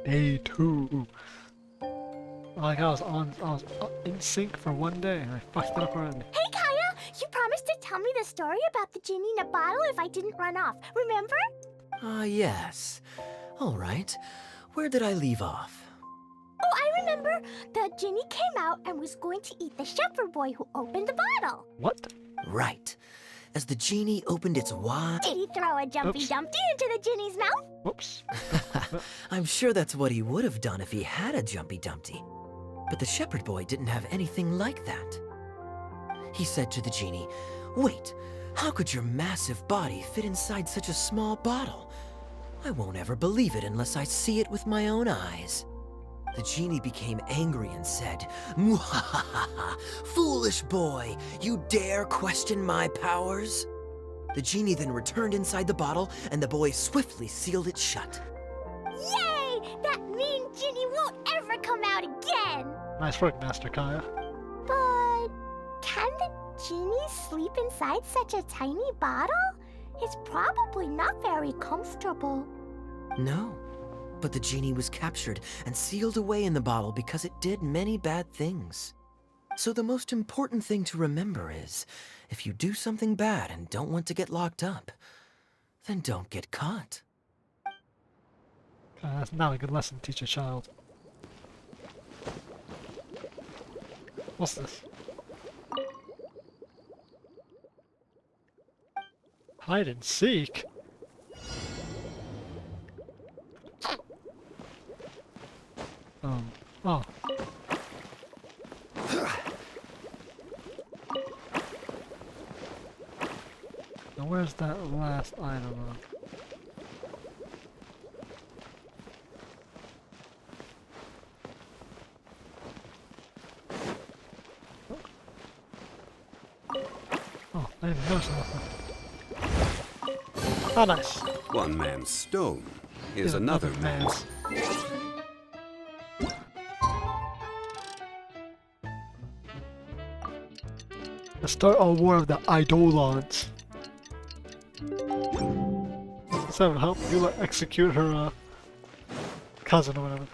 Day 2. Like I was in sync for one day and I fucked it up already. Hey, Kaya! You promised to tell me the story about the genie in a bottle if I didn't run off, remember? Yes. All right. Where did I leave off? Oh, I remember. The genie came out and was going to eat the shepherd boy who opened the bottle. What? Right. As the genie opened its wide... Did he throw a Jumpy Oops. Dumpty into the genie's mouth? Whoops. I'm sure that's what he would have done if he had a Jumpy Dumpty. But the shepherd boy didn't have anything like that. He said to the genie, "Wait, how could your massive body fit inside such a small bottle? I won't ever believe it unless I see it with my own eyes." The genie became angry and said, "Mwahaha! Foolish boy, you dare question my powers?" The genie then returned inside the bottle and the boy swiftly sealed it shut. Yay! That mean genie won't ever come out again! Nice work, Master Kaya. But can the genie sleep inside such a tiny bottle? It's probably not very comfortable. No, but the genie was captured and sealed away in the bottle because it did many bad things. So the most important thing to remember is, if you do something bad and don't want to get locked up, then don't get caught. That's not a good lesson to teach a child. What's this? Hide and seek? Oh. Now where's that last item on? Oh, I didn't notice nothing. Oh, nice. One man's stone is another man's. The start of war of the Eidolons. Let's have help Eula execute her cousin or whatever.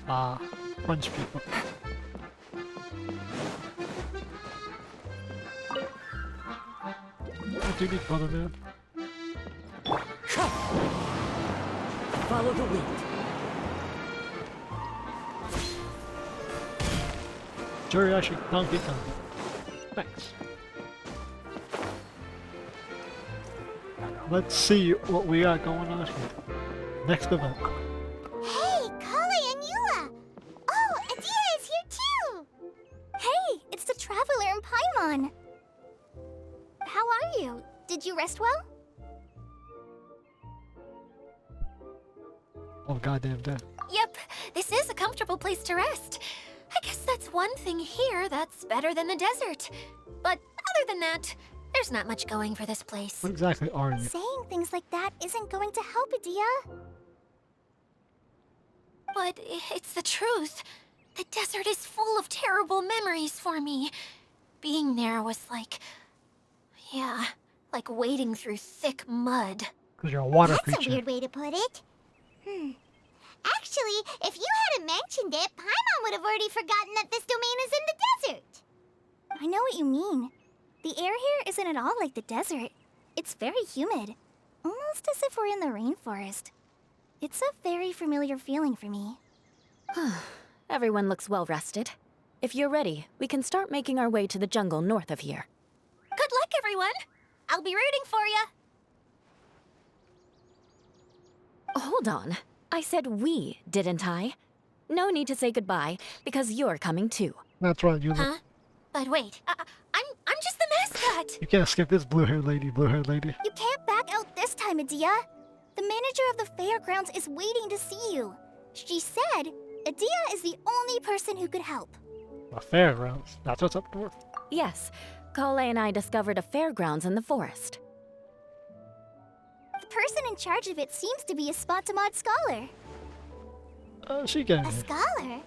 Ah, punch people. What do you need, brother man? Follow the wind. Jerry actually donkey Kong. Thanks. Let's see what we got going on here. Next event. Hey, Kali and Eula! Oh, Adia is here too! Hey, it's the Traveler and Paimon. How are you? Did you rest well? Oh goddamn damn. Yep, this is a comfortable place to rest. I guess that's one thing here that's better than the desert. But other than that, there's not much going for this place. What exactly are you? Saying things like that isn't going to help, Adia. But it's the truth. The desert is full of terrible memories for me. Being there was like... yeah, like wading through thick mud. Because you're a water That's creature. a weird way to put it. Actually, if you hadn't mentioned it, Paimon would have already forgotten that this domain is in the desert. I know what you mean. The air here isn't at all like the desert. It's very humid. Almost as if we're in the rainforest. It's a very familiar feeling for me. Everyone looks well rested. If you're ready, we can start making our way to the jungle north of here. Good luck, everyone! I'll be rooting for you! Hold on. I said we, didn't I? No need to say goodbye, because you're coming too. That's right, you Huh? But wait, I'm just the mascot! You can't skip this blue-haired lady, You can't back out this time, Adia. The manager of the Fairgrounds is waiting to see you. She said Adia is the only person who could help. The Fairgrounds. That's what's up north. Yes, Kale and I discovered a fairgrounds in the forest. The person in charge of it seems to be a Spontamod scholar. She getting A it. scholar?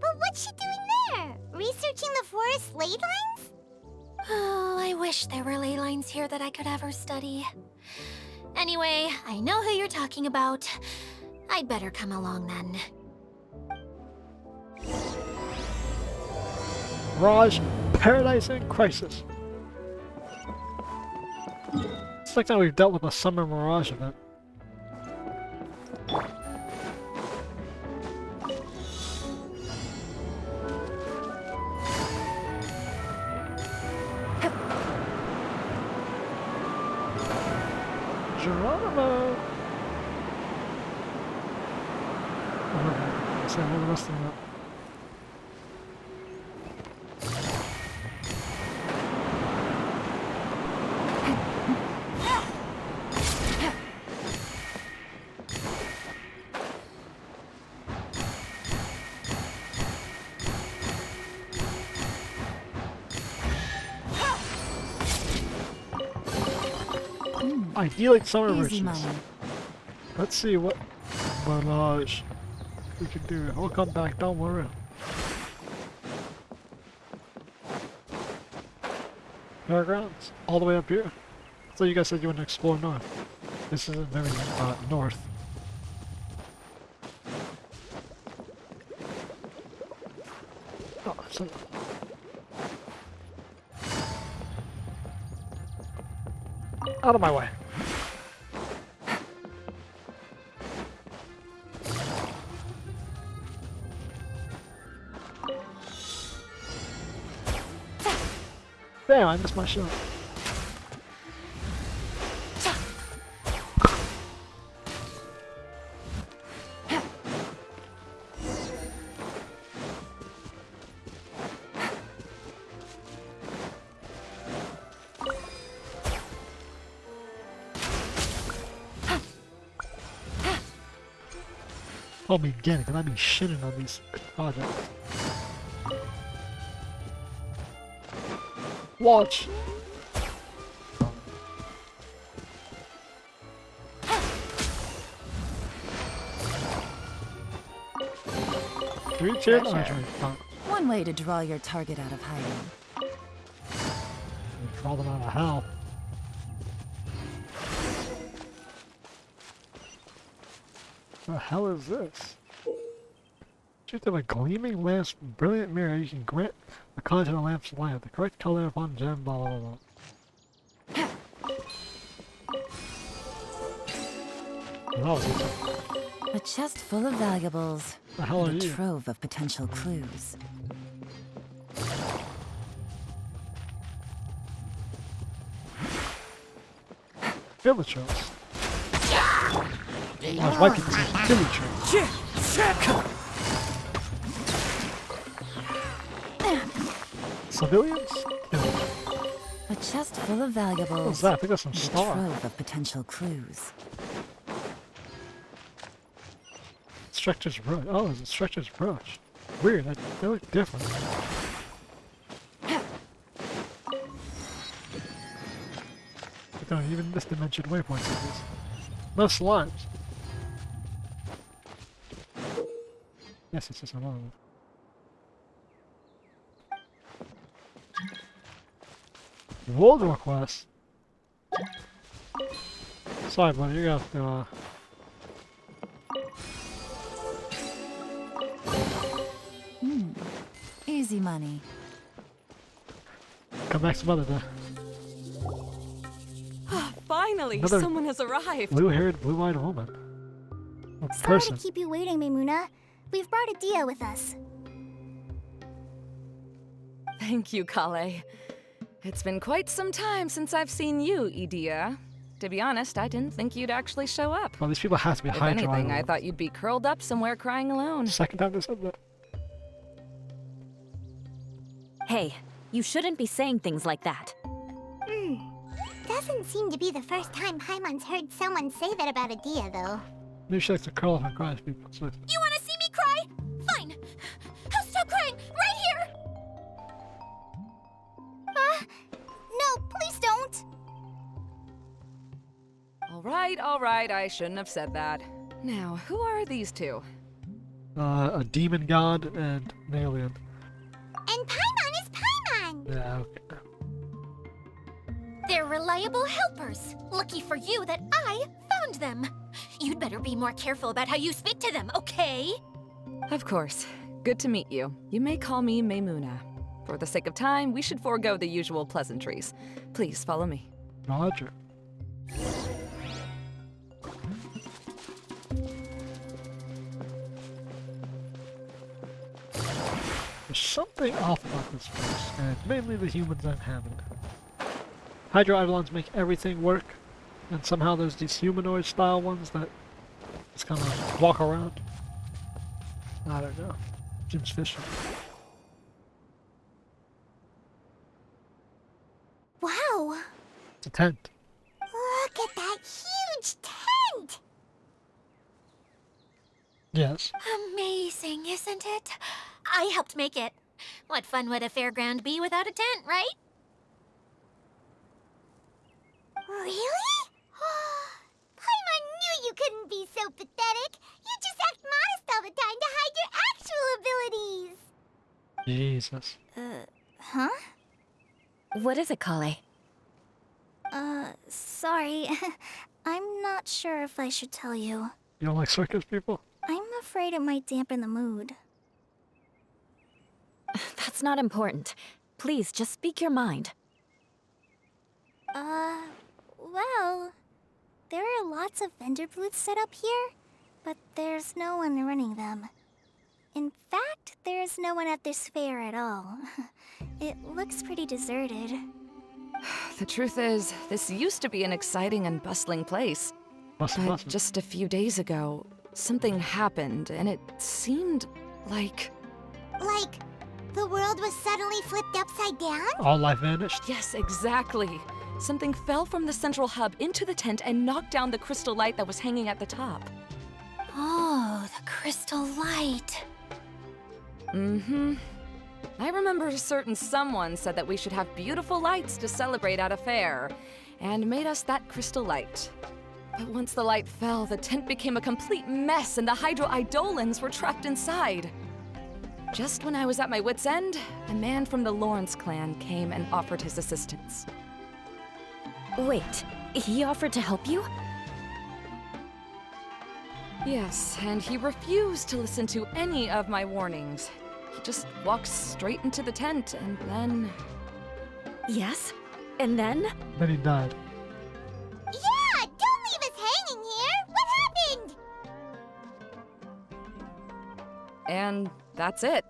But what's she doing there? Researching the forest ley lines? Oh, I wish there were ley lines here that I could ever study. Anyway, I know who you're talking about. I'd better come along then. Mirage, Paradise in Crisis. It's like now we've dealt with a summer Mirage event. Geronimo! Okay, so all the rest of them up. Idyllic summer Easy merchants. money. Let's see what Mirage we can do. We'll come back, don't worry. Fairgrounds, all the way up here. So you guys said you want to explore north. This isn't very north. Oh, so out of my way. Damn, I missed my shot. Call me again, because I've been shitting on these projects. Watch! Three-tiered archery. One way to draw your target out of hiding. Draw them out of hell. The hell is this? Shoot them a gleaming lamp's brilliant mirror. You can grant the content of the lamp's light. The correct color upon gem, blah blah blah. That was easy. A chest full of valuables. The hell are and a you? trove of potential clues. Villagers. I was wiping this villagers. Civilians? No. A chest full of valuables. What's that? I think that's some and a star. trove of potential clues. Structure's brush. Oh, it's a structure's brush. Weird, they look different. But no, even this dimension waypoints like this. No slimes. Yes, it's just another one. World request. Sorry, buddy, you got to Easy money. come back some other day. Finally, Another someone has arrived. Blue-haired, blue-eyed woman. A Sorry person. to keep you waiting, Maimuna. We've brought Adia with us. Thank you, Kale. It's been quite some time since I've seen you, Idia. To be honest, I didn't think you'd actually show up. Well, these people have to be If high anything, I thought you'd be curled up somewhere crying alone. Second time they said that. Hey, you shouldn't be saying things like that. Doesn't seem to be the first time Paimon's heard someone say that about Adia, though. Maybe she likes to curl up and cry to people. So You want to see me cry? Fine. I'll stop crying right here. No, please don't! All right, I shouldn't have said that. Now, who are these two? a demon god and an alien. And Paimon is Paimon! Yeah, okay. They're reliable helpers. Lucky for you that I found them. You'd better be more careful about how you speak to them, okay? Of course. Good to meet you. You may call me Maimuna. For the sake of time, we should forego the usual pleasantries. Please follow me. Roger. There's something off about this place, and it's mainly the humans that inhabit it. Hydro Eidolons make everything work, and somehow there's these humanoid style ones that just kind of walk around. I don't know. Jim's fishing. Wow! It's a tent. Look at that huge tent! Yes. Amazing, isn't it? I helped make it. What fun would a fairground be without a tent, right? Really? Paimon knew you couldn't be so pathetic. You just act modest all the time to hide your actual abilities. Jesus. Huh? What is it, Kale? Sorry. I'm not sure if I should tell you. You don't like circus people? I'm afraid it might dampen the mood. That's not important. Please, just speak your mind. Well, there are lots of vendor booths set up here, but there's no one running them. In fact, there's no one at this fair at all. It looks pretty deserted. The truth is, this used to be an exciting and bustling place. But just a few days ago, something happened, and it seemed like... Like, the world was suddenly flipped upside down? All life vanished? Yes, exactly. Something fell from the central hub into the tent and knocked down the crystal light that was hanging at the top. Oh, the crystal light. Mm-hmm. I remember a certain someone said that we should have beautiful lights to celebrate at a fair, and made us that crystal light. But once the light fell, the tent became a complete mess and the Hydro Eidolons were trapped inside. Just when I was at my wit's end, a man from the Lawrence clan came and offered his assistance. Wait, he offered to help you? Yes, and he refused to listen to any of my warnings. He just walked straight into the tent, and then... Yes? And then? Then he died. Yeah! Don't leave us hanging here! What happened? And that's it.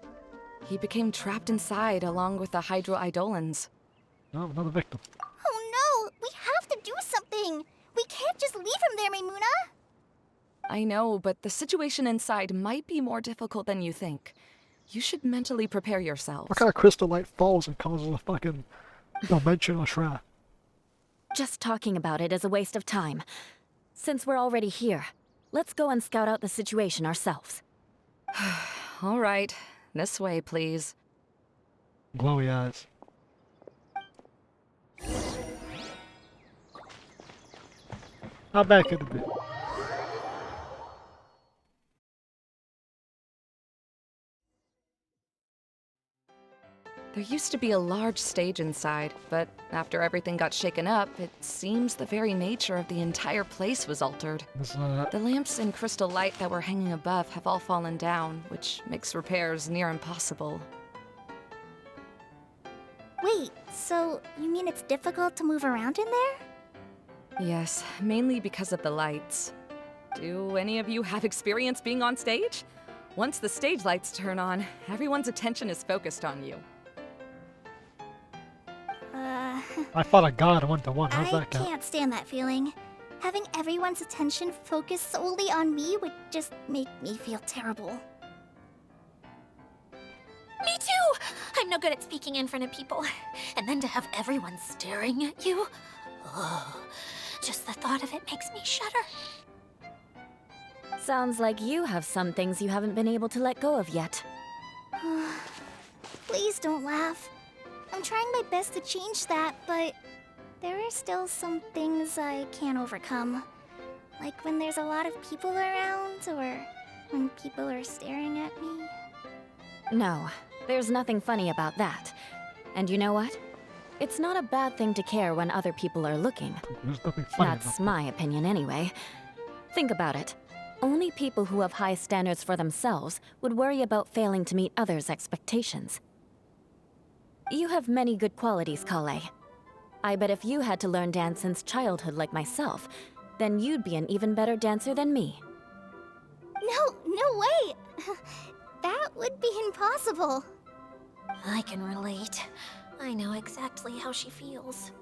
He became trapped inside along with the Hydro Eidolons. Oh, another victim. Oh no! We have to do something! We can't just leave him there, Maimuna! I know, but the situation inside might be more difficult than you think. You should mentally prepare yourselves. What kind of crystal light falls and causes a fucking dimensional shrap? Just talking about it is a waste of time. Since we're already here, let's go and scout out the situation ourselves. All right. This way, please. Glowy eyes. How bad could it be? There used to be a large stage inside, but after everything got shaken up, it seems the very nature of the entire place was altered. The lamps and crystal light that were hanging above have all fallen down, which makes repairs near impossible. Wait, so you mean it's difficult to move around in there? Yes, mainly because of the lights. Do any of you have experience being on stage? Once the stage lights turn on, everyone's attention is focused on you. I fought a god one-to-one. How's I that count? can't stand that feeling. Having everyone's attention focused solely on me would just make me feel terrible. Me too! I'm no good at speaking in front of people. And then to have everyone staring at you. Oh, just the thought of it makes me shudder. Sounds like you have some things you haven't been able to let go of yet. Please don't laugh. I'm trying my best to change that, but there are still some things I can't overcome. Like when there's a lot of people around, or when people are staring at me. No, there's nothing funny about that. And you know what? It's not a bad thing to care when other people are looking. There's nothing funny That's about my opinion anyway. Think about it. Only people who have high standards for themselves would worry about failing to meet others' expectations. You have many good qualities, Kale. I bet if you had to learn dance since childhood like myself, then you'd be an even better dancer than me. No way! That would be impossible. I can relate. I know exactly how she feels.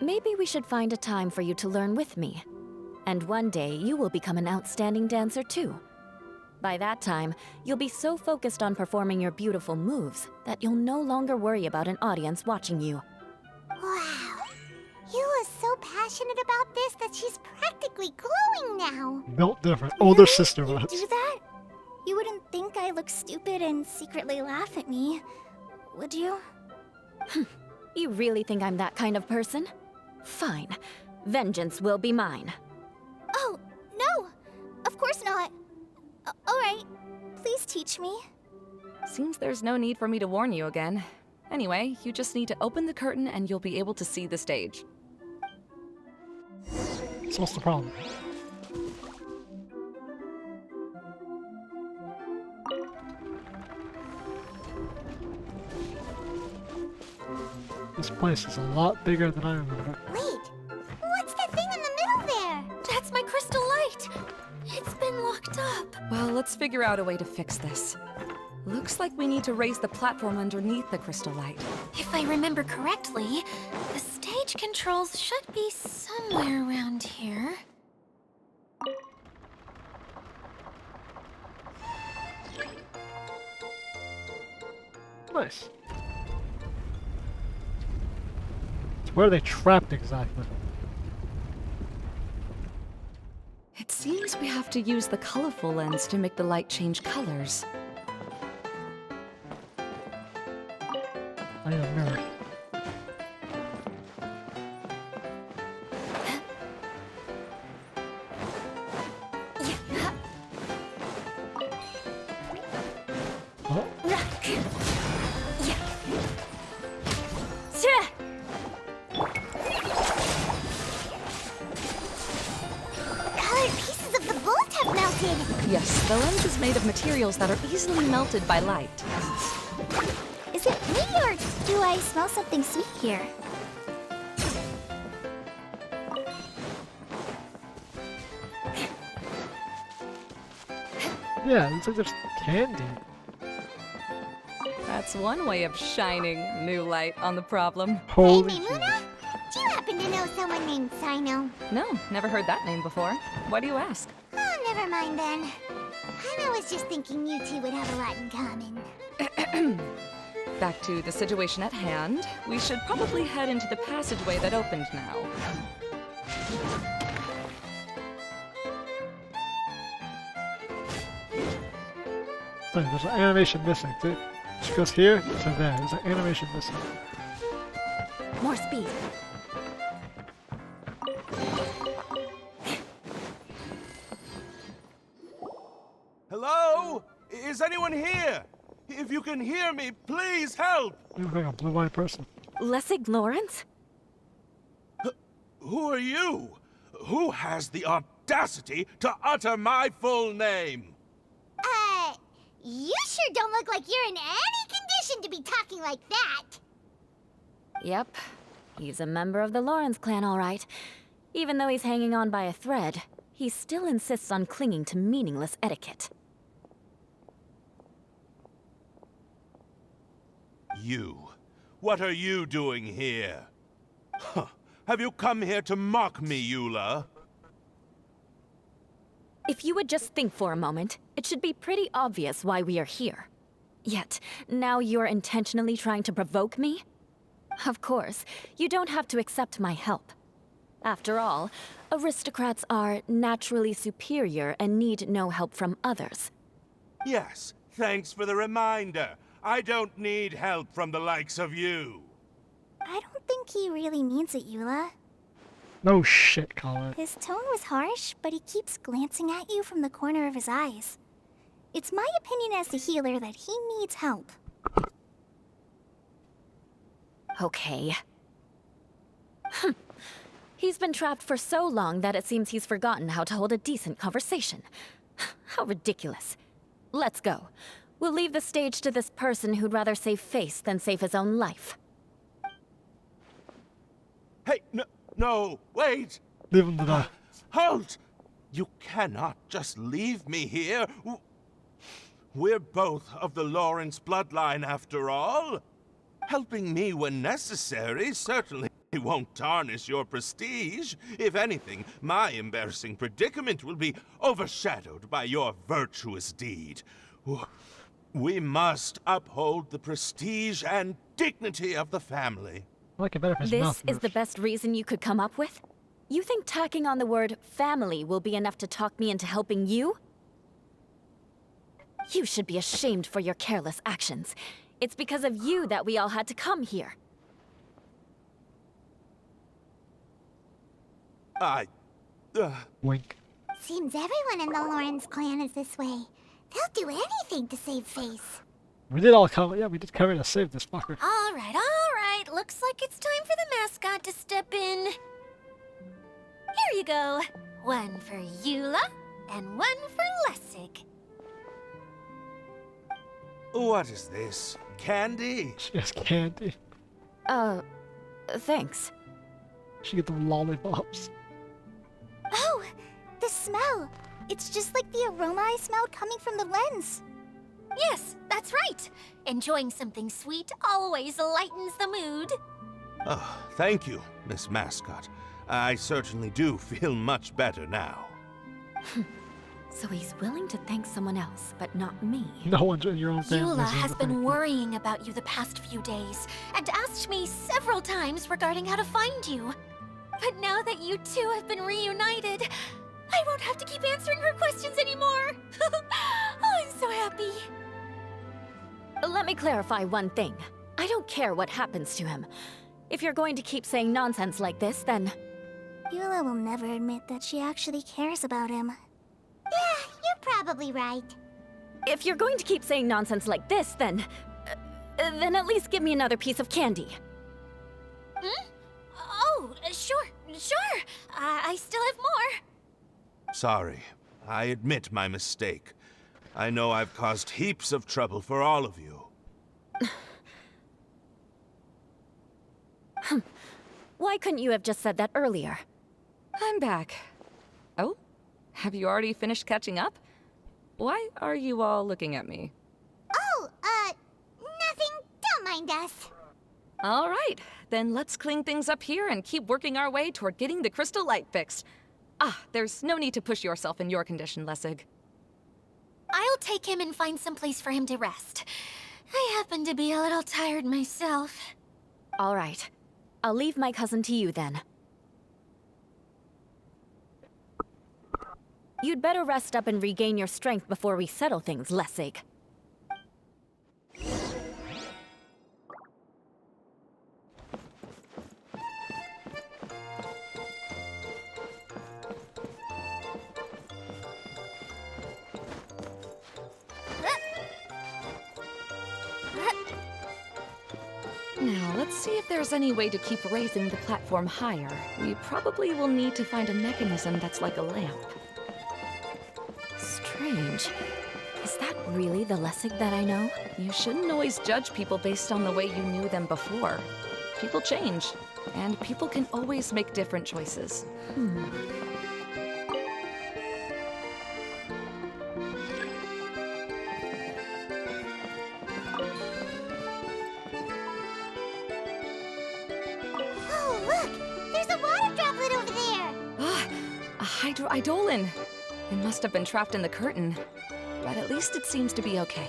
Maybe we should find a time for you to learn with me. And one day, you will become an outstanding dancer too. By that time, you'll be so focused on performing your beautiful moves that you'll no longer worry about an audience watching you. Wow. Eula's so passionate about this that she's practically glowing now. Built different. Older sister You'd vibes. do that? You wouldn't think I look stupid and secretly laugh at me, would you? You really think I'm that kind of person? Fine. Vengeance will be mine. Oh, no! Of course not. Alright, please teach me. Seems there's no need for me to warn you again. Anyway, you just need to open the curtain and you'll be able to see the stage. So what's the problem? This place is a lot bigger than I remember. Wait, what's that thing in the middle there? That's my crystal light! It's been locked up. Well, let's figure out a way to fix this. Looks like we need to raise the platform underneath the crystal light. If I remember correctly, the stage controls should be somewhere around here. Nice. So where are they trapped exactly? It seems we have to use the colorful lens to make the light change colors. I need a mirror. Oh, Colored pieces of the bolt have melted. Yes, the lens is made of materials that are easily melted by light. Is it me or do I smell something sweet here? yeah, it looks like there's candy. That's one way of shining new light on the problem. Holy Hey, shit. Mimuna, do you happen to know someone named Sino? No, never heard that name before. Why do you ask? Oh, never mind then. I was just thinking you two would have a lot in common. Back to the situation at hand. We should probably head into the passageway that opened now. Sorry, there's an animation missing. See? She goes here to there. There's an animation missing. More speed. Hello? Is anyone here? If you can hear me, please help! You look like a blue-eyed person. Lessig Lawrence? Who are you? Who has the audacity to utter my full name? You sure don't look like you're in any condition to be talking like that. Yep. He's a member of the Lawrence clan, all right. Even though he's hanging on by a thread, he still insists on clinging to meaningless etiquette. You. What are you doing here? Huh. Have you come here to mock me, Eula? If you would just think for a moment, it should be pretty obvious why we are here. Yet, now you're intentionally trying to provoke me? Of course, you don't have to accept my help. After all, aristocrats are naturally superior and need no help from others. Yes, thanks for the reminder. I don't need help from the likes of you. I don't think he really means it, Eula. No shit, Colin. His tone was harsh, but he keeps glancing at you from the corner of his eyes. It's my opinion as the healer that he needs help. Okay, He's been trapped for so long that it seems he's forgotten how to hold a decent conversation. How ridiculous. Let's go. We'll leave the stage to this person who'd rather save face than save his own life. Hey, no, wait! Leave him to die. Halt! You cannot just leave me here. We're both of the Lawrence bloodline, after all. Helping me when necessary certainly won't tarnish your prestige. If anything, my embarrassing predicament will be overshadowed by your virtuous deed. We must uphold the prestige and dignity of the family. I like it better if his mouth This is the moves. best reason you could come up with? You think tacking on the word family will be enough to talk me into helping you? You should be ashamed for your careless actions. It's because of you that we all had to come here. Wink. Seems everyone in the Lawrence clan is this way. They'll do anything to save face. We did all come. Yeah, we did come here to save this fucker. All right, all right. Looks like it's time for the mascot to step in. Here you go. One for Eula, and one for Lessig. What is this? Candy? She has candy. Thanks. She get the lollipops. Oh, the smell. It's just like the aroma I smelled coming from the lens. Yes, that's right. Enjoying something sweet always lightens the mood. Oh, thank you, Miss Mascot. I certainly do feel much better now. So he's willing to thank someone else, but not me. No one's in your own family. Eula has been worrying about you the past few days, and asked me several times regarding how to find you. But now that you two have been reunited, I won't have to keep answering her questions anymore. Oh, I'm so happy. Let me clarify one thing. I don't care what happens to him. If you're going to keep saying nonsense like this, then... Eula will never admit that she actually cares about him. Yeah, you're probably right. If you're going to keep saying nonsense like this, then at least give me another piece of candy. Hmm? Oh, sure. I still have more. Sorry. I admit my mistake. I know I've caused heaps of trouble for all of you. Why couldn't you have just said that earlier? I'm back. Oh? Have you already finished catching up? Why are you all looking at me? Oh, nothing. Don't mind us. All right, then let's clean things up here and keep working our way toward getting the crystal light fixed. There's no need to push yourself in your condition, Lessig. I'll take him and find some place for him to rest. I happen to be a little tired myself. All right. I'll leave my cousin to you then. You'd better rest up and regain your strength before we settle things, Lessig. Now, let's see if there's any way to keep raising the platform higher. We probably will need to find a mechanism that's like a lamp. Strange. Is that really the Lessig that I know? You shouldn't always judge people based on the way you knew them before. People change, and people can always make different choices. Oh, look! There's a water droplet over there! A hydroidolin! It must have been trapped in the curtain. But at least it seems to be okay.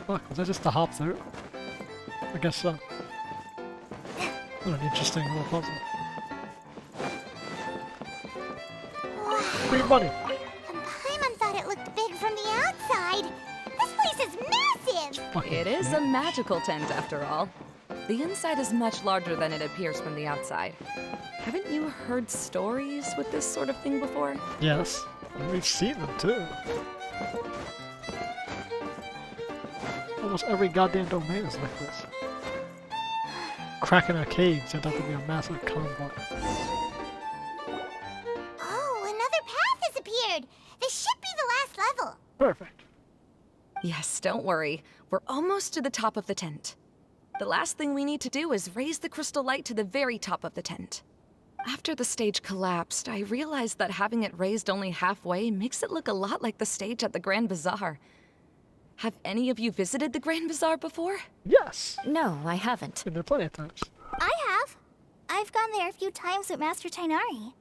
Fuck, was that just a hop through? I guess so. What an interesting little puzzle. Wow. Free money! And Paimon thought it looked big from the outside. This place is massive! Fucking It is a bitch. magical tent, after all. The inside is much larger than it appears from the outside. Haven't you heard stories with this sort of thing before? Yes, and we've seen them too. Almost every goddamn domain is like this. Cracking a cave turned out to be a massive convoy. Oh, another path has appeared! This should be the last level! Perfect. Yes, don't worry. We're almost to the top of the tent. The last thing we need to do is raise the crystal light to the very top of the tent. After the stage collapsed, I realized that having it raised only halfway makes it look a lot like the stage at the Grand Bazaar. Have any of you visited the Grand Bazaar before? Yes! No, I haven't. Been there plenty of times. I have. I've gone there a few times with Master Tainari.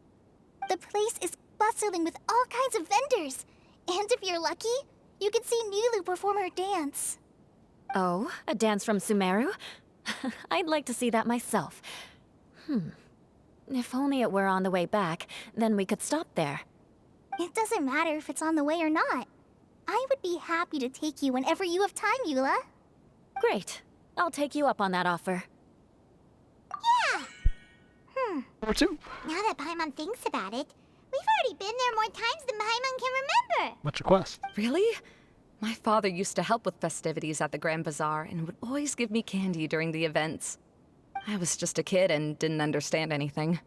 The place is bustling with all kinds of vendors. And if you're lucky, you can see Nulu perform her dance. Oh, a dance from Sumeru? I'd like to see that myself. If only it were on the way back, then we could stop there. It doesn't matter if it's on the way or not. I would be happy to take you whenever you have time, Eula. Great. I'll take you up on that offer. Yeah! Number 2. Now that Paimon thinks about it, we've already been there more times than Paimon can remember. Much request. Really? My father used to help with festivities at the Grand Bazaar and would always give me candy during the events. I was just a kid and didn't understand anything.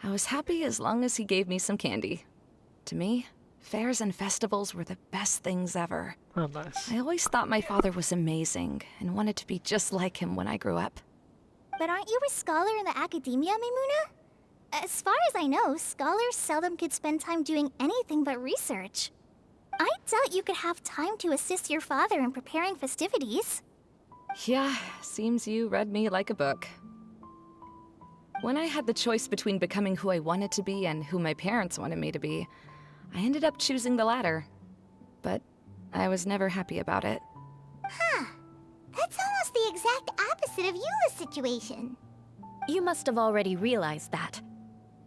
I was happy as long as he gave me some candy. To me, fairs and festivals were the best things ever. Oh, nice. I always thought my father was amazing and wanted to be just like him when I grew up. But aren't you a scholar in the academia, Maimuna? As far as I know, scholars seldom could spend time doing anything but research. I doubt you could have time to assist your father in preparing festivities. Yeah, seems you read me like a book. When I had the choice between becoming who I wanted to be and who my parents wanted me to be, I ended up choosing the latter. But I was never happy about it. Huh. That's almost the exact opposite of Eula's situation. You must have already realized that.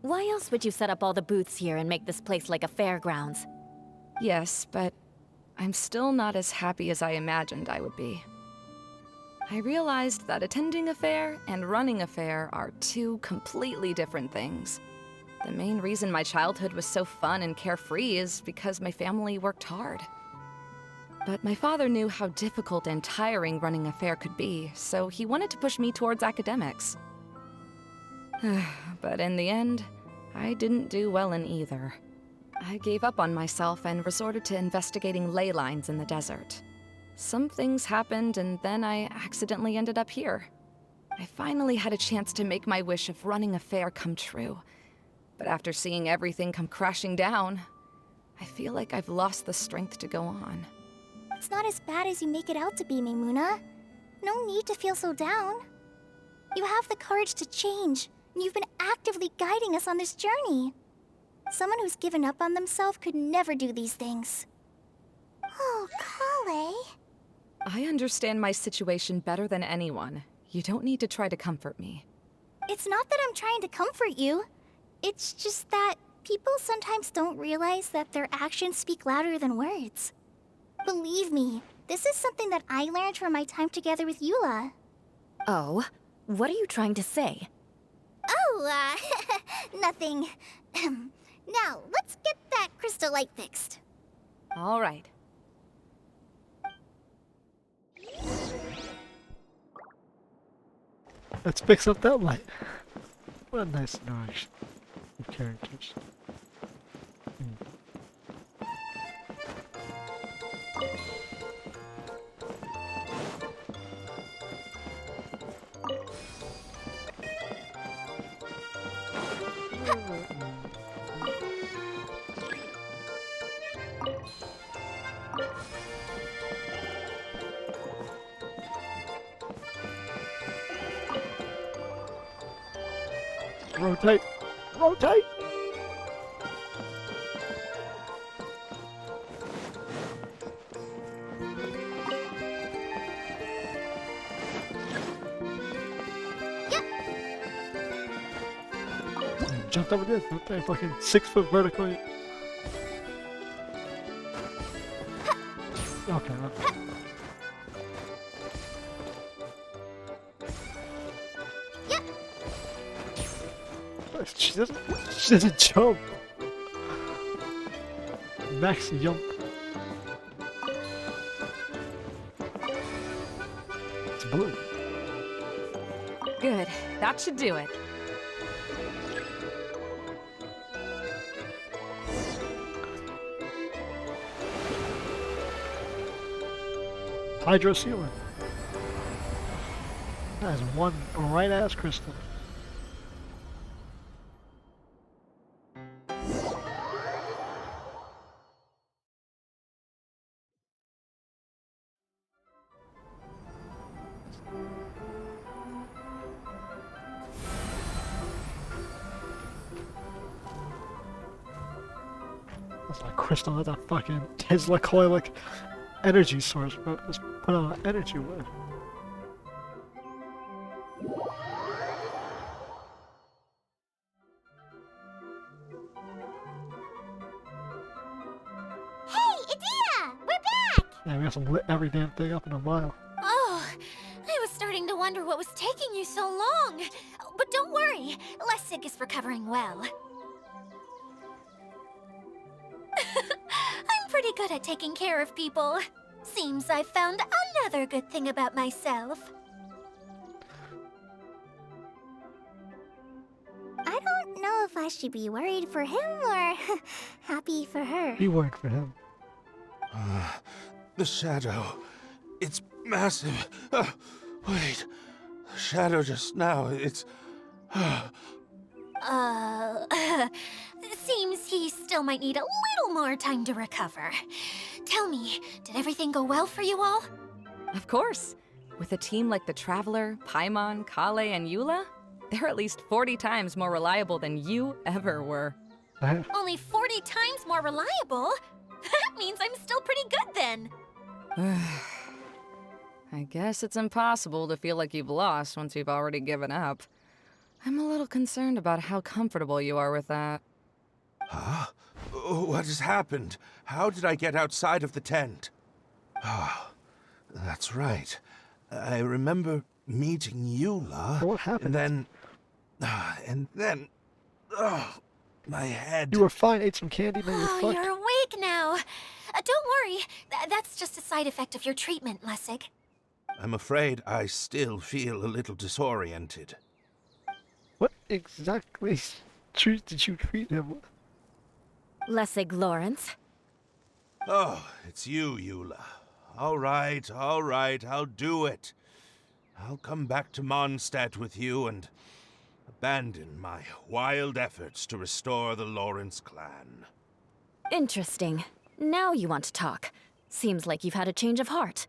Why else would you set up all the booths here and make this place like a fairgrounds? Yes, but I'm still not as happy as I imagined I would be. I realized that attending a fair and running a fair are two completely different things. The main reason my childhood was so fun and carefree is because my family worked hard. But my father knew how difficult and tiring running a fair could be, so he wanted to push me towards academics. But in the end, I didn't do well in either. I gave up on myself and resorted to investigating ley lines in the desert. Some things happened, and then I accidentally ended up here. I finally had a chance to make my wish of running a fair come true. But after seeing everything come crashing down, I feel like I've lost the strength to go on. It's not as bad as you make it out to be, Maimuna. No need to feel so down. You have the courage to change, and you've been actively guiding us on this journey. Someone who's given up on themselves could never do these things. Oh, Klee. I understand my situation better than anyone. You don't need to try to comfort me. It's not that I'm trying to comfort you. It's just that people sometimes don't realize that their actions speak louder than words. Believe me, this is something that I learned from my time together with Eula. Oh, what are you trying to say? Oh, nothing. Now, let's get that crystal light fixed. All right. Let's fix up that light. What a nice Mirage of characters. Rotate! Rotate! jumped over this, don't they? Fucking 6-foot vertically. Okay. Yep. She doesn't jump. Max jump. It's blue. Good. That should do it. Hydro sealant. That is one right ass crystal. That's not a crystal, that's a fucking Tesla coil energy source, but just put on an energy wood. Hey, Adina! We're back! Yeah, we haven't lit every damn thing up in a while. Oh, I was starting to wonder what was taking you so long. But don't worry, Lessig is recovering well. I'm pretty good at taking care of people. Seems I found another good thing about myself. I don't know if I should be worried for him or happy for her. Be worried for him. The shadow. It's massive. Wait. The shadow just now. It's... Seems he still might need a little more time to recover. Tell me, did everything go well for you all? Of course. With a team like the Traveler, Paimon, Klee, and Eula, they're at least 40 times more reliable than you ever were. Only 40 times more reliable? That means I'm still pretty good then. I guess it's impossible to feel like you've lost once you've already given up. I'm a little concerned about how comfortable you are with that. Huh? What has happened? How did I get outside of the tent? Ah, that's right. I remember meeting Eula. What happened? And then... Oh, my head. You were fine, ate some candy, then you're Oh, fucked. you're awake now. Don't worry. That's just a side effect of your treatment, Lessig. I'm afraid I still feel a little disoriented. What exactly did you treat him with? Lessig Lawrence. Oh, it's you, Eula. All right, I'll do it. I'll come back to Mondstadt with you and abandon my wild efforts to restore the Lawrence clan. Interesting. Now you want to talk. Seems like you've had a change of heart.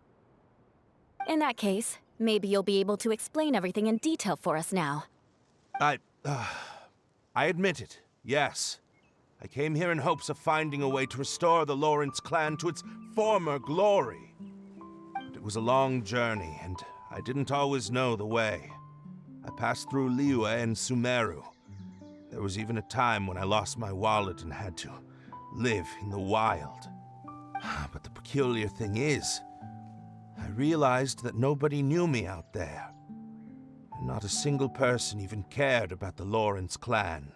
In that case, maybe you'll be able to explain everything in detail for us now. I admit it, yes. I came here in hopes of finding a way to restore the Lawrence clan to its former glory. But it was a long journey, and I didn't always know the way. I passed through Liyue and Sumeru. There was even a time when I lost my wallet and had to live in the wild. But the peculiar thing is, I realized that nobody knew me out there. And not a single person even cared about the Lawrence clan.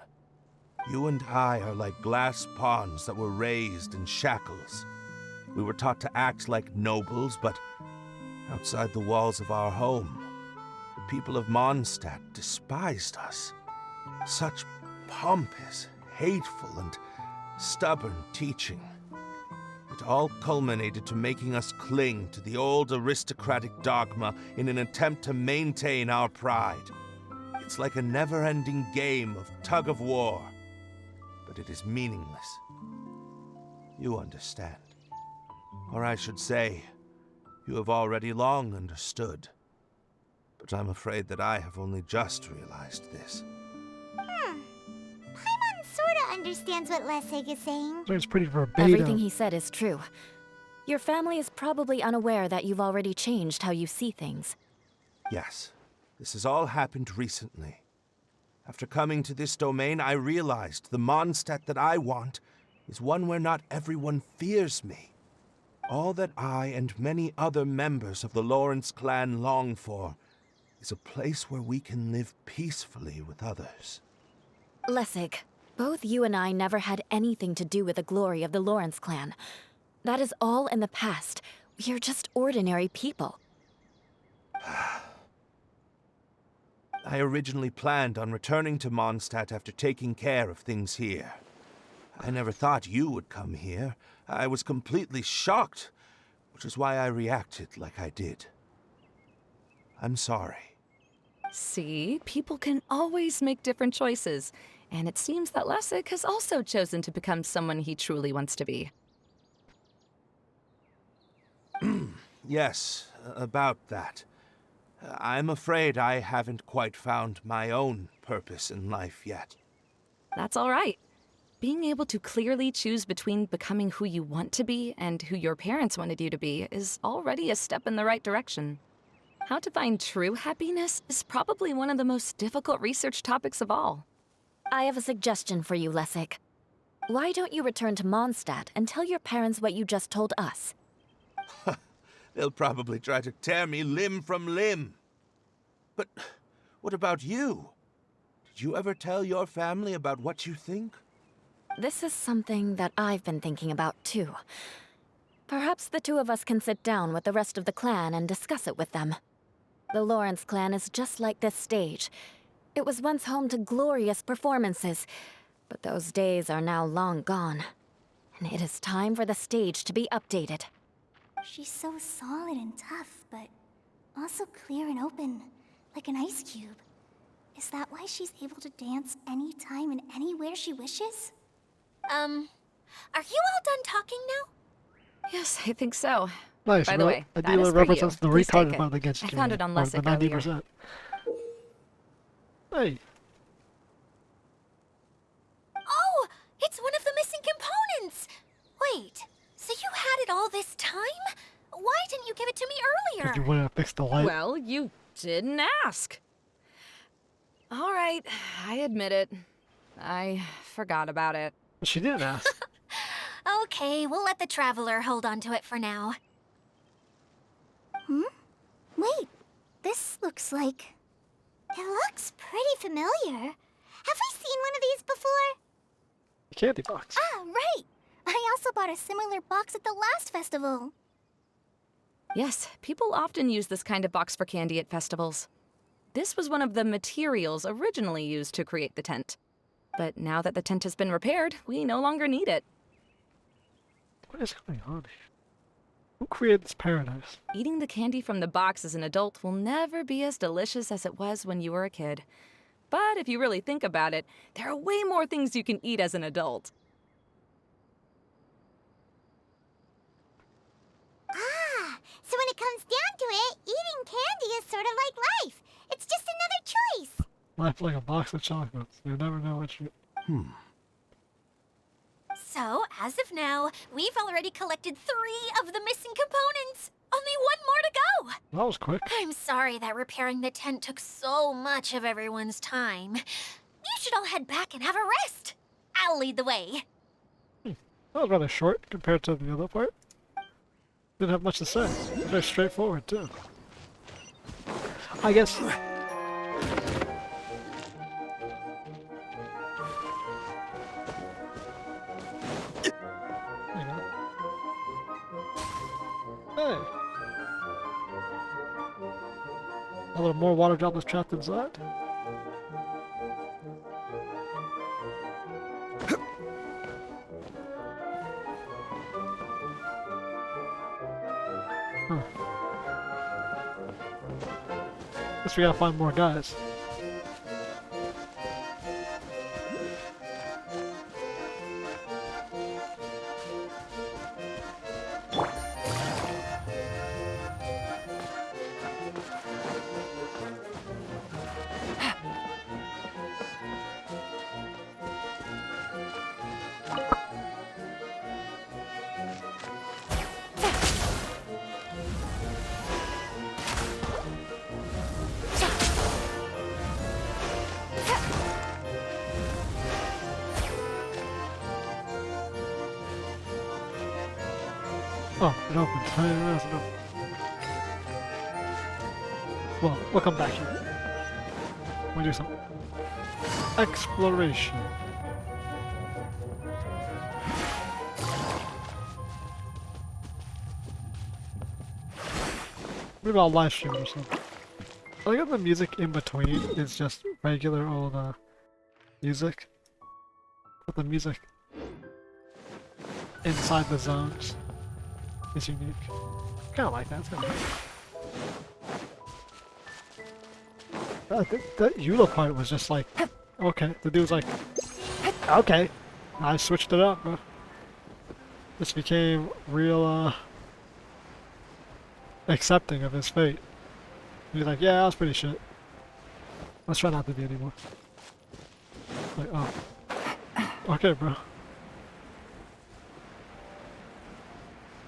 You and I are like glass pawns that were raised in shackles. We were taught to act like nobles, but outside the walls of our home, the people of Mondstadt despised us. Such pompous, hateful, and stubborn teaching. It all culminated to making us cling to the old aristocratic dogma in an attempt to maintain our pride. It's like a never-ending game of tug-of-war, but it is meaningless. You understand. Or I should say, you have already long understood. But I'm afraid that I have only just realized this. Paimon sorta understands what Lessig is saying. So it's pretty verbatim. Everything he said is true. Your family is probably unaware that you've already changed how you see things. Yes, this has all happened recently. After coming to this domain, I realized the Mondstadt that I want is one where not everyone fears me. All that I and many other members of the Lawrence clan long for is a place where we can live peacefully with others. Lessig, both you and I never had anything to do with the glory of the Lawrence clan. That is all in the past. We are just ordinary people. I originally planned on returning to Mondstadt after taking care of things here. I never thought you would come here. I was completely shocked, which is why I reacted like I did. I'm sorry. See, people can always make different choices, and it seems that Lessig has also chosen to become someone he truly wants to be. Yes, about that. I'm afraid I haven't quite found my own purpose in life yet. That's all right. Being able to clearly choose between becoming who you want to be and who your parents wanted you to be is already a step in the right direction. How to find true happiness is probably one of the most difficult research topics of all. I have a suggestion for you, Lessig. Why don't you return to Mondstadt and tell your parents what you just told us? They'll probably try to tear me limb from limb. But what about you? Did you ever tell your family about what you think? This is something that I've been thinking about, too. Perhaps the two of us can sit down with the rest of the clan and discuss it with them. The Lawrence clan is just like this stage. It was once home to glorious performances, but those days are now long gone. And it is time for the stage to be updated. She's so solid and tough, but also clear and open, like an ice cube. Is that why she's able to dance anytime and anywhere she wishes? Are you all done talking now? Yes, I think so. Nice. By the way, that is for represents you. the Please retarded take part of it. the Genshin. I found it on or Lessig the earlier. 90%. Hey. Oh, it's one of the missing components! Wait, so you had it all this time? Why didn't you give it to me Because earlier? you wouldn't have fixed the light. Well, you didn't ask. All right, I admit it. I forgot about it. But she didn't ask. Okay, we'll let the Traveler hold on to it for now. Wait, this looks like... It looks pretty familiar. Have we seen one of these before? Candy box. Ah, right! I also bought a similar box at the last festival. Yes, people often use this kind of box for candy at festivals. This was one of the materials originally used to create the tent. But now that the tent has been repaired, we no longer need it. What is going on here? Who created this paradise? Eating the candy from the box as an adult will never be as delicious as it was when you were a kid. But if you really think about it, there are way more things you can eat as an adult. Ah, so when it comes down to it, eating candy is sort of like life. It's just another choice. Life like a box of chocolates. You never know what you... So, as of now, we've already collected 3 of the missing components. Only 1 more to go. That was quick. I'm sorry that repairing the tent took so much of everyone's time. You should all head back and have a rest. I'll lead the way. That was rather short compared to the other part. Didn't have much to say. Very straightforward, too. I guess... Hey. A little more water droplets trapped inside. Huh. Guess we gotta find more guys. Oh, it opens. I didn't realize it opened. Well, we'll come back here. We'll do some exploration. Maybe I'll live stream or something. I like the music in between is just regular old music. But the music inside the zones is unique. Kinda like that, it's kinda nice. That Eula part was just like, okay, the dude was like, okay, I switched it up, bro. This became real, accepting of his fate. He was like, yeah, that was pretty shit. Let's try not to be anymore. Like, oh. Okay, bro.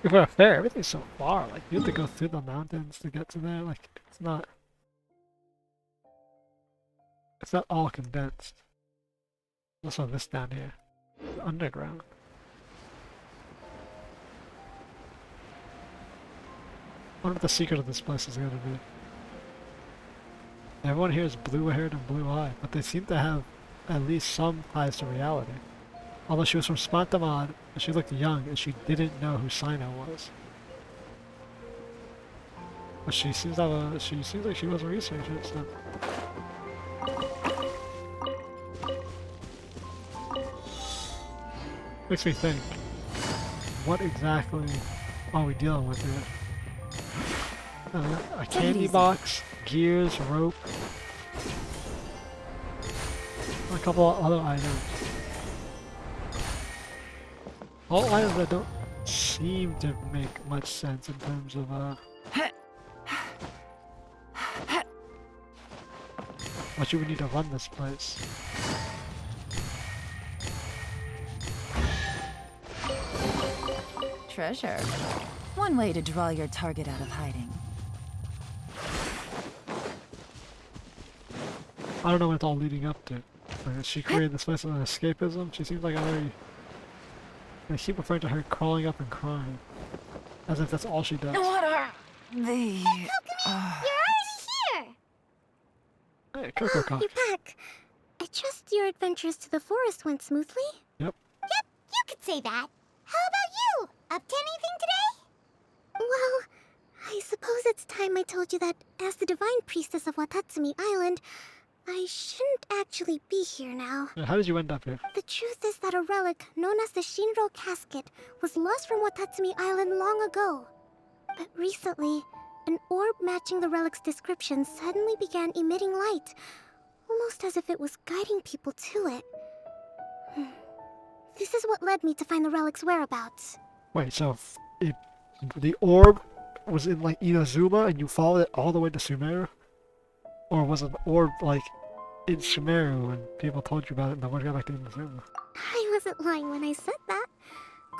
If we're fair, everything's so far. Like, you have to go through the mountains to get to there. Like, it's not all condensed. Also, this down here. The underground. I wonder what the secret of this place is going to be. Everyone here is blue-haired and blue-eyed, but they seem to have at least some ties to reality. Although she was from Spantamad, and she looked young, and she didn't know who Sino was. But she seems like she was a researcher, so... Makes me think, what exactly are we dealing with here? A candy box, gears, rope, a couple of other items. All items that don't seem to make much sense in terms of what you would need to run this place. Treasure. One way to draw your target out of hiding. I don't know what it's all leading up to. Like, she created this place of escapism. She seems like a very... I keep referring to her crawling up and crying. As if that's all she does. What are they? Hey, Kokomi! You're already here! Hey, Coco Cock. You're back. I trust your adventures to the forest went smoothly? Yep. Yep, you could say that. How about you? Up to anything today? Well, I suppose it's time I told you that as the Divine Priestess of Watatsumi Island, I shouldn't actually be here now. Yeah, how did you end up here? The truth is that a relic known as the Shinro Casket was lost from Watatsumi Island long ago. But recently, an orb matching the relic's description suddenly began emitting light, almost as if it was guiding people to it. This is what led me to find the relic's whereabouts. Wait, so the orb was in like Inazuma and you followed it all the way to Sumeru? Or was an orb like in Sumeru and people told you about it and then went back to Inazuma? I wasn't lying when I said that.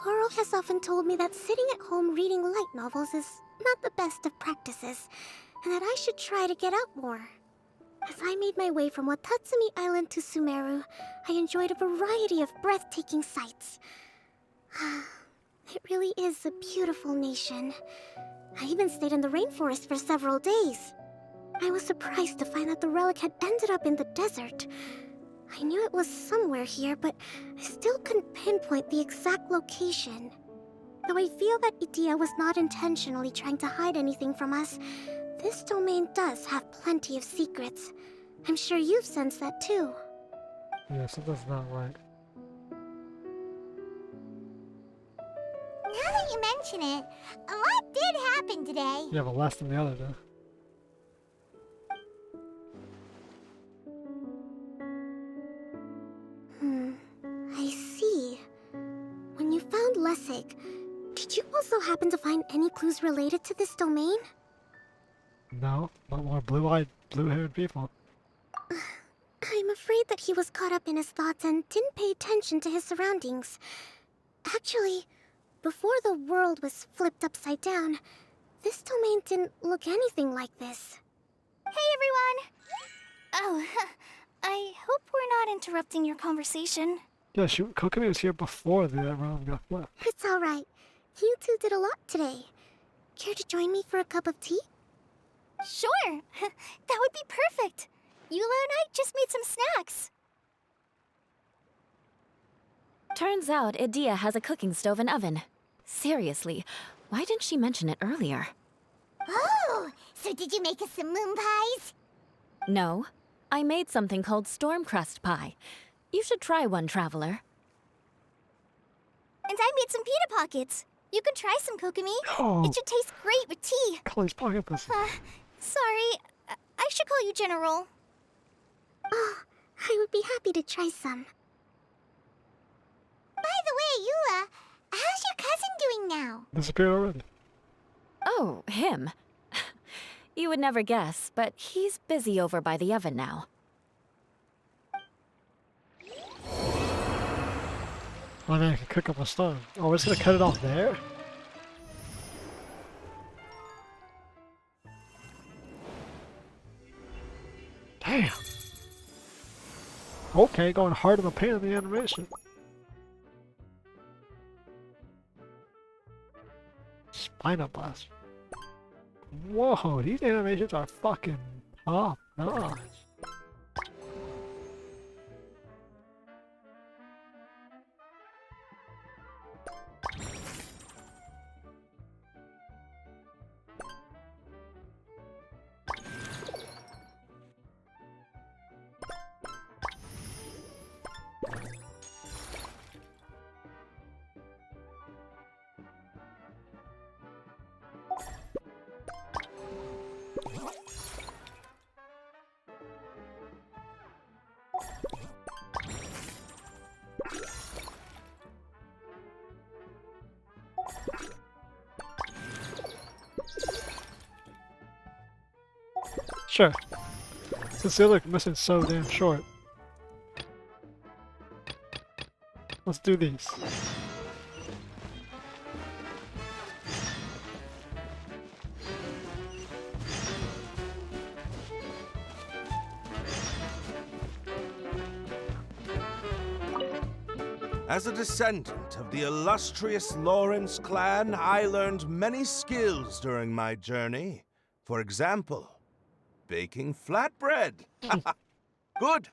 Goro has often told me that sitting at home reading light novels is not the best of practices, and that I should try to get out more. As I made my way from Watatsumi Island to Sumeru, I enjoyed a variety of breathtaking sights. It really is a beautiful nation. I even stayed in the rainforest for several days. I was surprised to find that the relic had ended up in the desert. I knew it was somewhere here, but I still couldn't pinpoint the exact location. Though I feel that Itia was not intentionally trying to hide anything from us, this domain does have plenty of secrets. I'm sure you've sensed that too. Yeah, something's not right. Now that you mention it, a lot did happen today. Yeah, but less than the other day. I see. When you found Lessig, did you also happen to find any clues related to this domain? No, not more blue-eyed, blue-haired people. I'm afraid that he was caught up in his thoughts and didn't pay attention to his surroundings. Actually, before the world was flipped upside down, this domain didn't look anything like this. Hey everyone! Oh, I hope we're not interrupting your conversation. Yeah, Kokomi was here before the realm got flipped. It's alright. You two did a lot today. Care to join me for a cup of tea? Sure! That would be perfect! Eula and I just made some snacks. Turns out Idia has a cooking stove and oven. Seriously, why didn't she mention it earlier? Oh! So did you make us some moon pies? No, I made something called storm crust pie. You should try one, Traveler. And I made some pita pockets. You can try some, kokomi. Oh. It should taste great with tea. Chloe's pocket this. Sorry. I should call you General. Oh, I would be happy to try some. By the way, Eula, how's your cousin doing now? Disappeared already. Oh, him. You would never guess, but he's busy over by the oven now. Oh, then I can cook up a stove. Oh, we're just gonna cut it off there? Damn. Okay, going hard on the paint of the animation. Spinal blast. Whoa, these animations are fucking top notch. Sure. Since the other mission is so damn short. Let's do these. As a descendant of the illustrious Lawrence clan, I learned many skills during my journey. For example, baking flatbread. Good.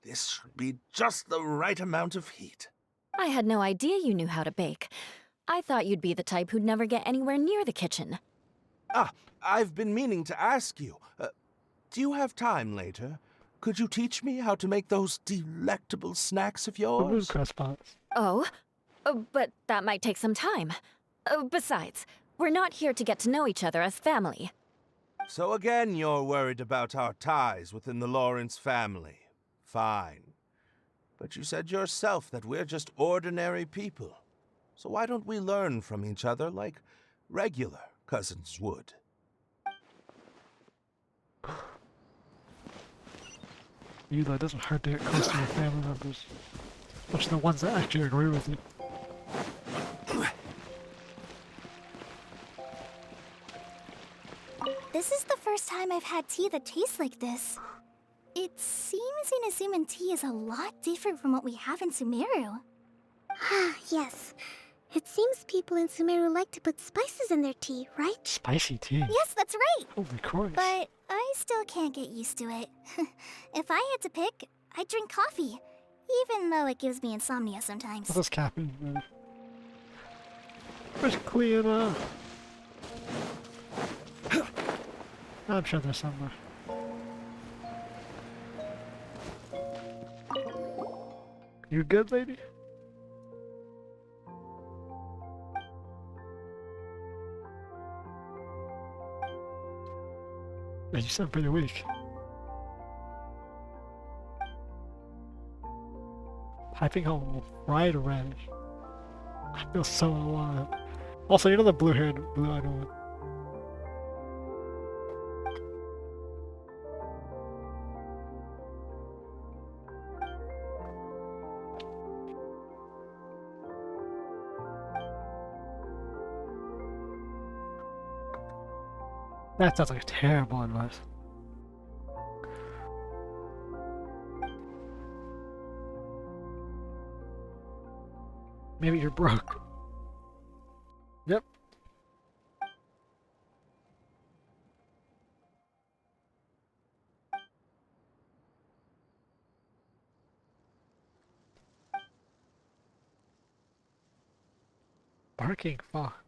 This should be just the right amount of heat. I had no idea you knew how to bake. I thought you'd be the type who'd never get anywhere near the kitchen. Ah, I've been meaning to ask you. Do you have time later? Could you teach me how to make those delectable snacks of yours? Oh? But that might take some time. Besides, we're not here to get to know each other as family. So again, you're worried about our ties within the Lawrence family. Fine. But you said yourself that we're just ordinary people. So why don't we learn from each other like regular cousins would? Eula, it doesn't hurt to get close to your family members. Especially the ones that actually agree with you. This is the first time I've had tea that tastes like this. It seems Inazuman tea is a lot different from what we have in Sumeru. Yes. It seems people in Sumeru like to put spices in their tea, right? Spicy tea? Yes, that's right! Holy Christ. But I still can't get used to it. If I had to pick, I'd drink coffee. Even though it gives me insomnia sometimes. What's this caffeine, man? Where's Klee and, I'm sure there's somewhere. You good, lady? Man, you sound pretty weak. Piping home fried radish. I feel so alive. Also, you know the blue-haired, blue-eyed one. That sounds like terrible advice. Maybe you're broke. barking fuck.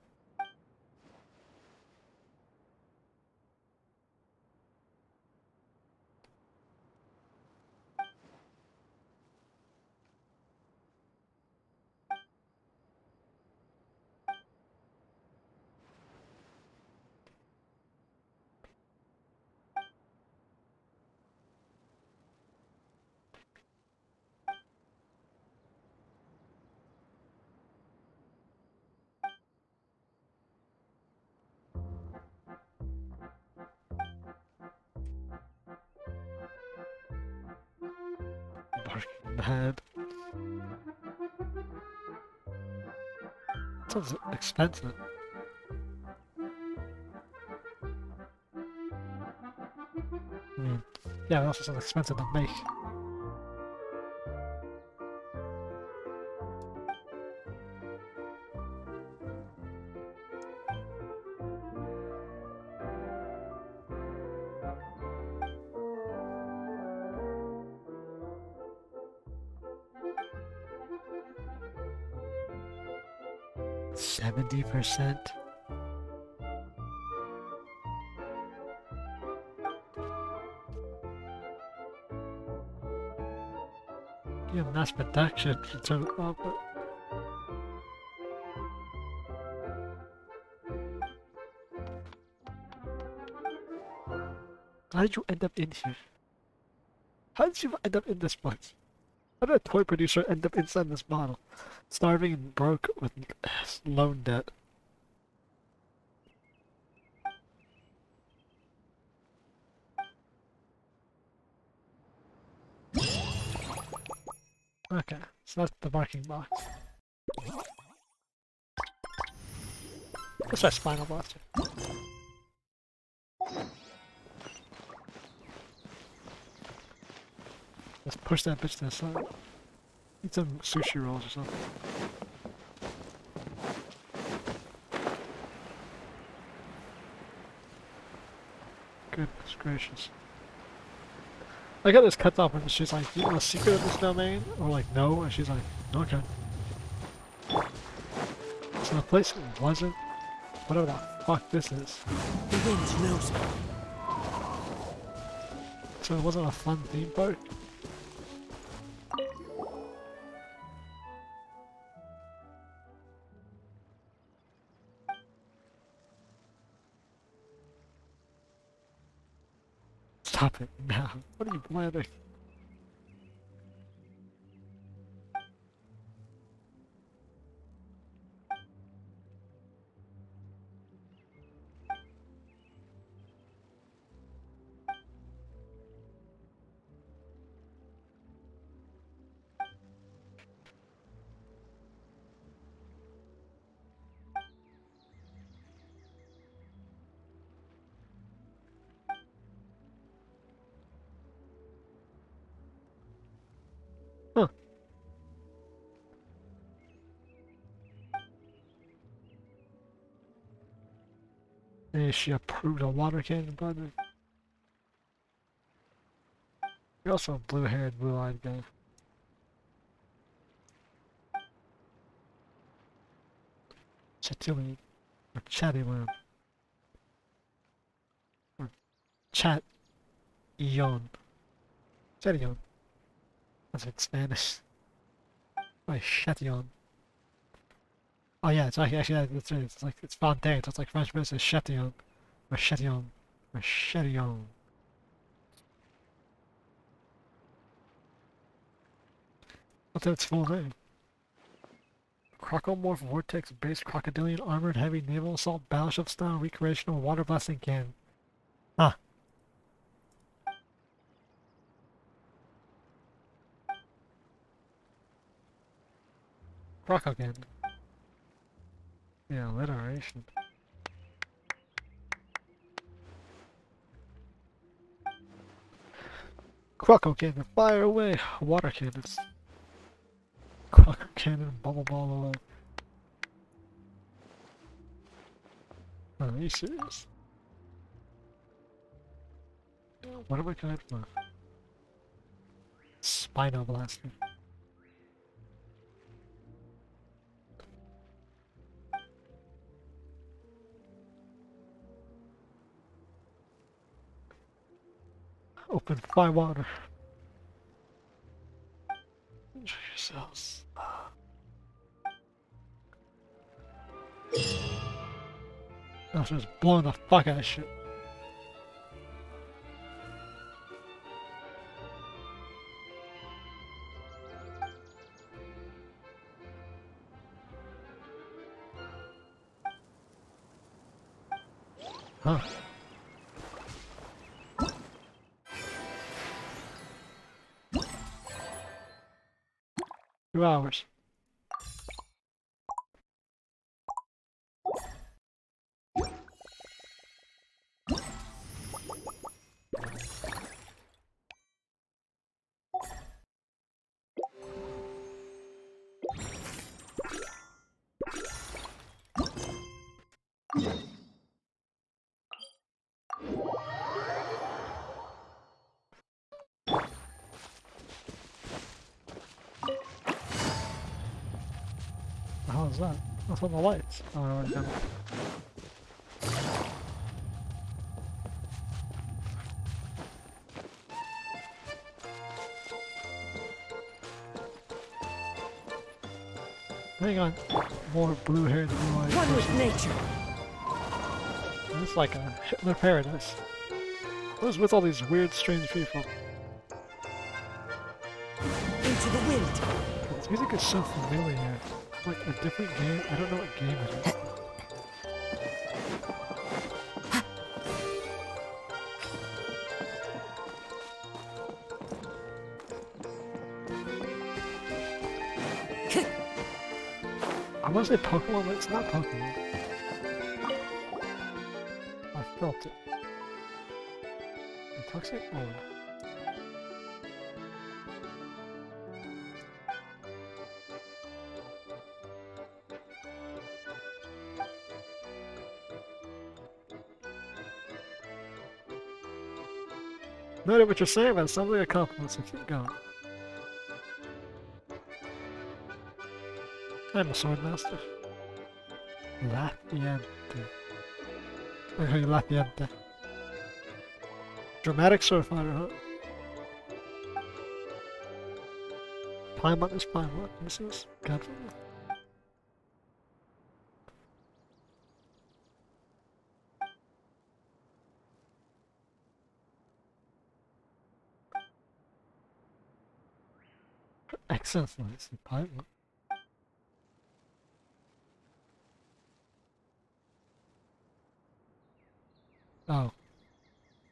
Barking bad. Sounds expensive. I mean, yeah, it also sounds expensive to make. %70%. Yeah, mass production should turn it up, but how did you end up in here? How did you end up in this place? How did a toy producer end up inside this bottle? Starving and broke with loan debt. Okay, so that's the barking box. Let's try Spinal Blaster. Let's push that bitch to the side. Eat some sushi rolls or something. Goodness gracious. I got this cut off and she's like, "Do you know the secret of this domain?" Or like, "No," and she's like, "Okay." So the place wasn't whatever the fuck this is. The wind knows me. So it wasn't a fun theme park? Stop it now. What are you planning? Huh. And she approved a water cannon project. You're also a blue-haired, blue-eyed guy. Chatili. Or Chattyland. Or Chat Eon. Chatillon. That's in Spanish. Like Chatillon. Oh yeah, it's actually that's right. It's like it's Fontaine, so it's like French, but it's Chatillon. Or Chatillon. Or Chatillon. What's its full name? Crocomorph Vortex based crocodilian armored heavy naval assault battleship style recreational water blasting cannon. Huh. Croco cannon. Yeah, alliteration. Croco cannon, fire away! Water cannons. Croco cannon, bubble ball away. Are you serious? What am I going for? Spino Blaster. Open fire water. Enjoy yourselves. I was just blowing the fuck out of shit. Huh. Two hours. The hell is that? What's on the lights? Oh, I already done it. Hang on. More blue-haired, blue-eyed One with person. nature. This is like a Hitler paradise. Who's with all these weird, strange people? Into the wind. This music is so familiar. Like a different game. I don't know what game it is. I want to say Pokemon, but it's not Pokemon. I felt it. A toxic orb. No, what you're saying, but it sounds like a compliment, so keep going. I'm a sword master. Lafayette. Okay, Lafayette. Dramatic sword fighter, huh? Paimon is Paimon. This is Godfrey. Excellent, it's Paimon. Oh.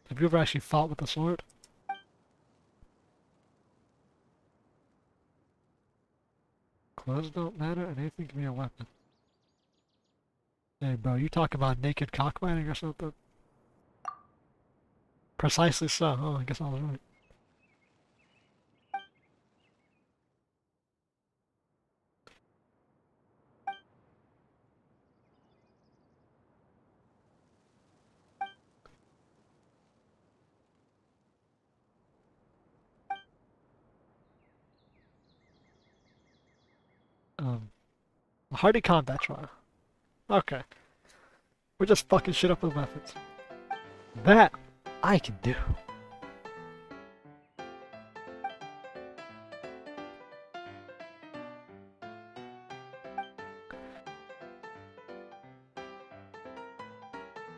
Have you ever actually fought with a sword? Clothes don't matter and anything can be a weapon. Hey bro, you talking about naked cockfighting or something? Precisely so. Oh, I guess I was right. A hardy combat trial. Okay. We're just fucking shit up with methods. That I can do.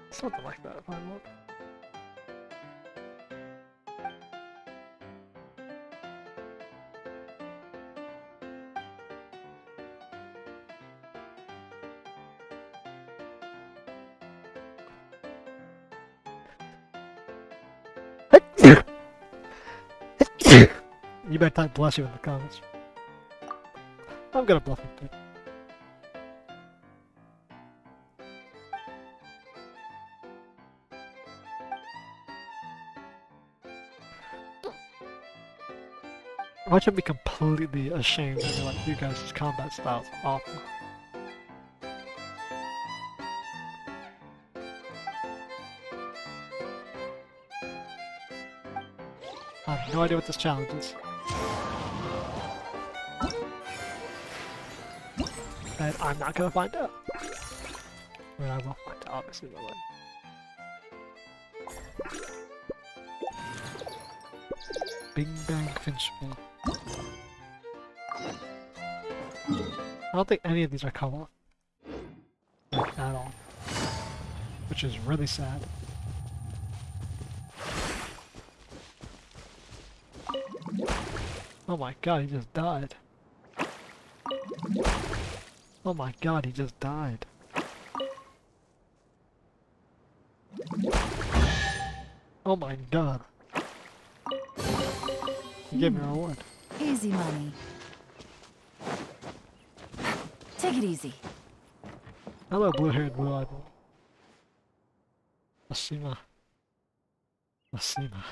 Something like that if I want. You better type bless you in the comments. I'm gonna bluff him too. Watch him be completely ashamed and be like, you guys' combat style's awful. I have no idea what this challenge is. And I'm not gonna find out. I mean, I will find out, obviously, but like... Bing Bang Finchville. I don't think any of these are co-op. Like, at all. Which is really sad. Oh my god, he just died. Oh my god, he just died. Oh my god. He gave me a reward. Easy money. Take it easy. Hello, blue-haired, blue-eyed one. Asima. Asima.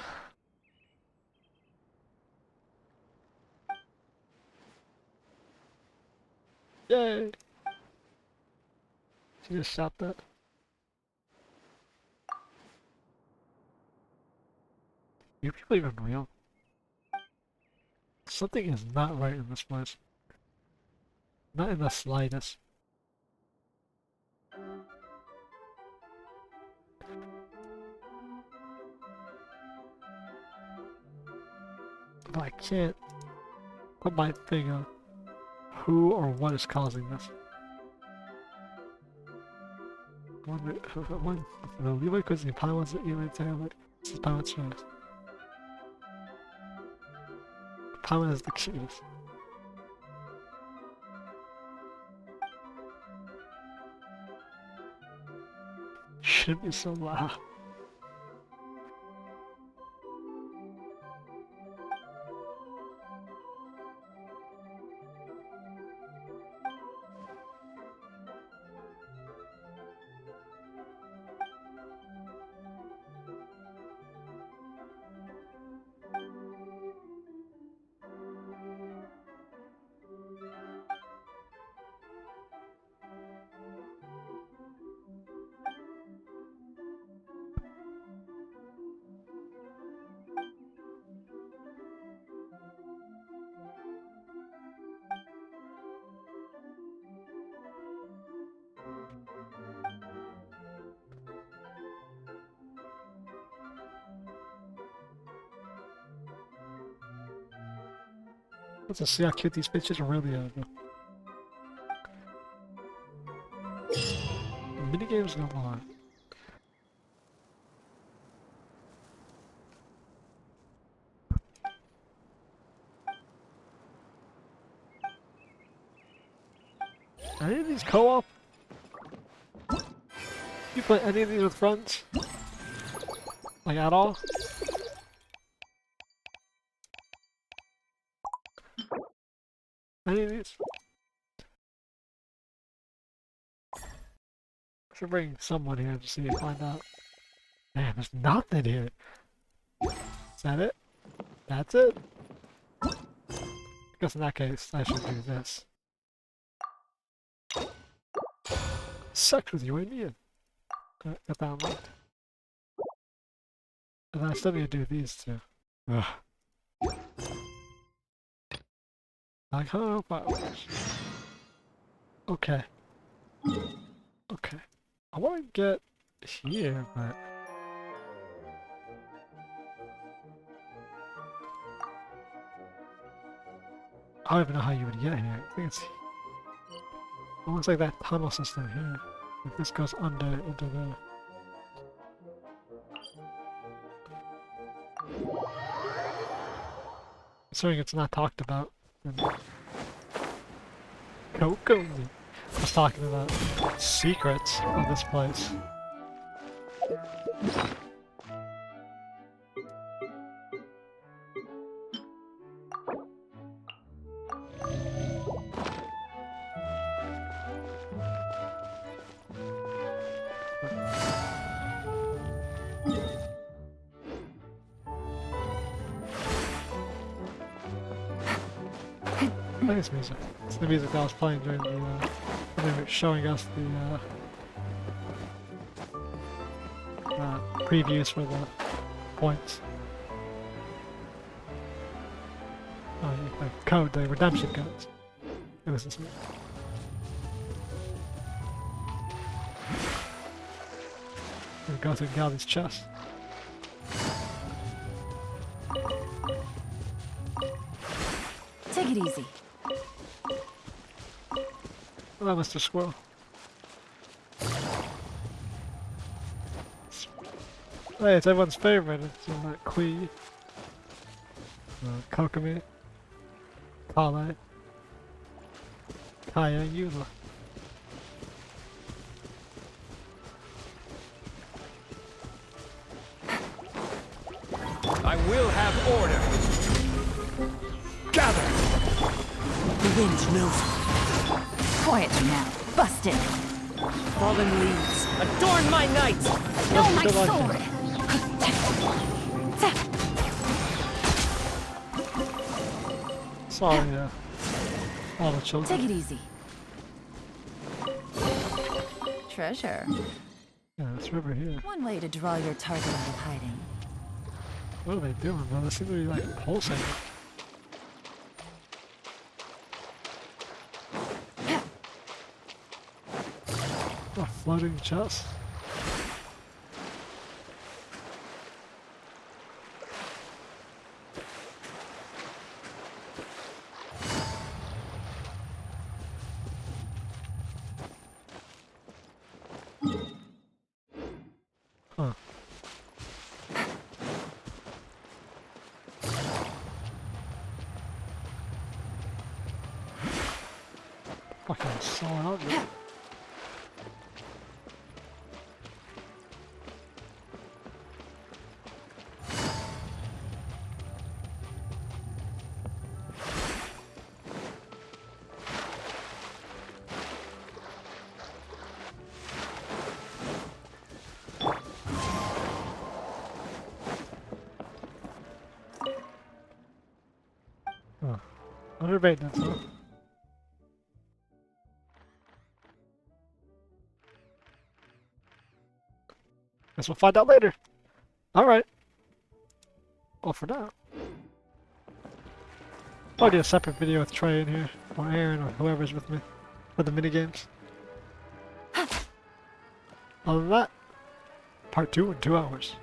Yay! She just shot that. You people even real? Something is not right in this place. Not in the slightest. But I can't put my thing on who or what is causing this. One, the Leeway cuisine, Paimon's the Eula Taylor. This is Paimon's choice. Paimon is the cutest. Shouldn't be so loud. Let's see how cute these bitches really are. The minigames go on. Are any of these co-op? You play any of these with friends? Like at all? Any of these? I should bring someone here to see and find out. Man, there's nothing here. Is that it? That's it? I guess in that case, I should do this. Sex with you, ain't you? Got that unlocked. And then I still need to do these two. Ugh. I can't know if I wish. Okay. Okay. I want to get here, but... I don't even know how you would get here. I think it's... It looks like that tunnel system here. Like this goes under into there. Considering it's not talked about. Kokomi. I was talking about secrets of this place. I think it's music. It's the music that was playing during the, when they were showing us the, previews for the points. Oh, yeah, the code, the redemption codes. It was this music. We go through Galli's chest. Take it easy. Hello, Mr. Squirrel. Hey, it's everyone's favorite. It's klee, kokomi, klee, Kaya, and Eula. I will have order. Gather. The wind knows. Quietly now. Busted. Fallen leaves, adorn my night! No, my sword! Sorry, all the children. Take it easy. Treasure. Yeah, this river here. One way to draw your target out of hiding. What are they doing, bro? They seem to be like pulsating. A floating chest. Huh. Fucking saw out there. Huh. Under maintenance, huh? Guess we'll find out later. Alright. Well, for now. I'll do a separate video with Trey in here, or Aaron, or whoever's with me, for the minigames. Other than that, part 2 in 2 hours.